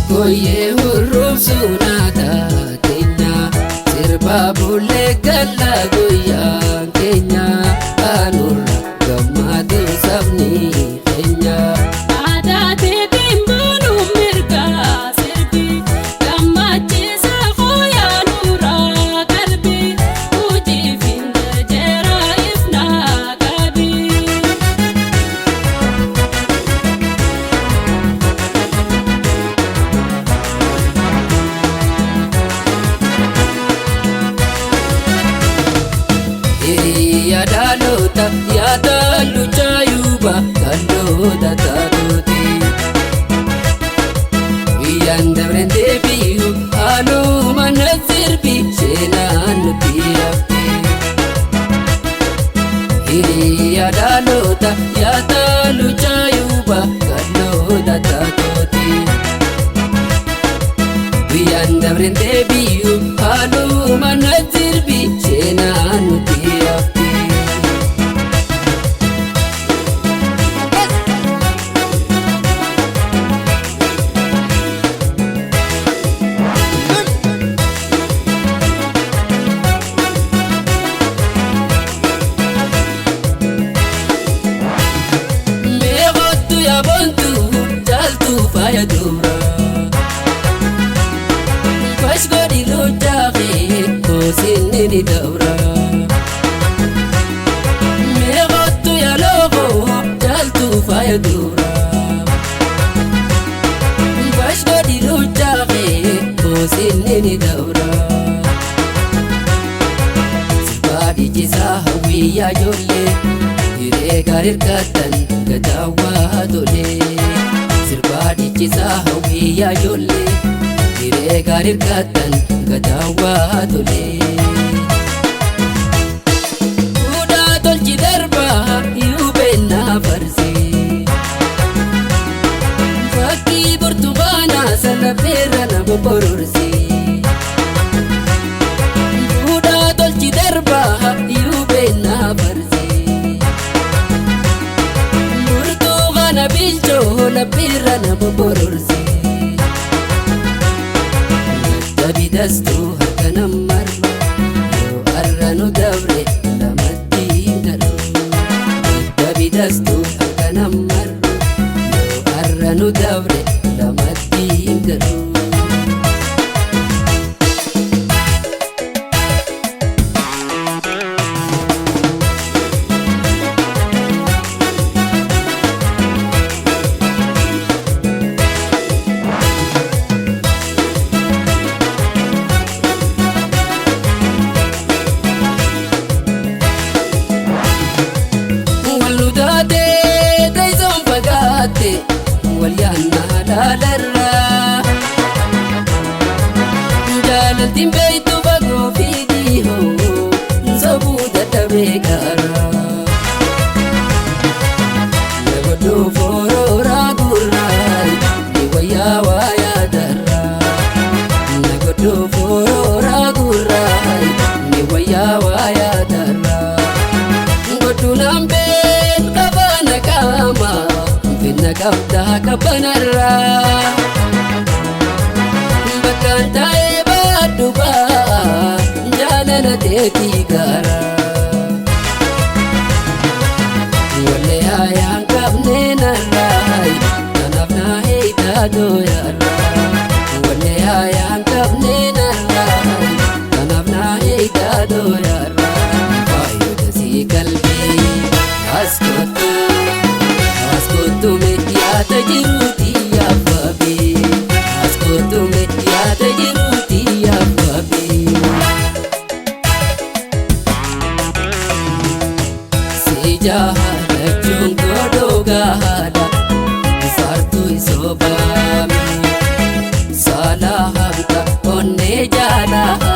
Koye hurruf sunata kenya sirba bulle galla goya kenya anurra gammadu sabni kenya Yadalota yadalu chayuba kalota tatoti Wiyan dabrende biyu anu manazirbi shenanu tirafti Yadalota yadalu chayuba kalota tatoti Wiyan dabrende biyu anu manazirbi shenanu tirafti Sinni daura meeqottu yaloqo jaltu fayadura bashgodi lujaqe ko sinni daura sibadi jisa hawiya jolle hire garir katan gadawa dole sibadi jisa hawiya jolle hire garir katan gadawa dole Fakki burtukaana sana feerra nama bororsi Fuudhaa tolchi darbaa yuubeenna farsi Burtukaana bilchoo lapheerra nama bororsi Dadhabi dastuu harka nammarra yoo arra nu dabre lamatti hin galu Dadhabi dastuu harka nammarra Ranu dabre lamatti hin galu Waludate taizon pagate Walyanna dalarra Jaalatin beeytu bagoo fiidihoo Nsobuu dadhabee gaara Nagodhoo foorooraa gurraay Ni wayyaa waayaa darraa Nagodhoo foorooraa gurraay Ni wayyaa waayaa darraa Godhuu nambeen qabaana qaamaa Finna qabdaa qabbanarra Bakkaan taa'ee baadhu baa jaalala teetii gaara Wallee haayaan qabnee narraay kanaaf naa heeytaa dooyarra Wallee haayaan qabnee narraay kanaaf naa heeytaa dooyarra Faayota sii qalbii as kottu Askotume yaada jiruuti yaafabe Askotume yaada jiruuti yaafabe Si jaalachuun godhoo gahaadha Saartuu isoobame Saala hamta onnee jaalaha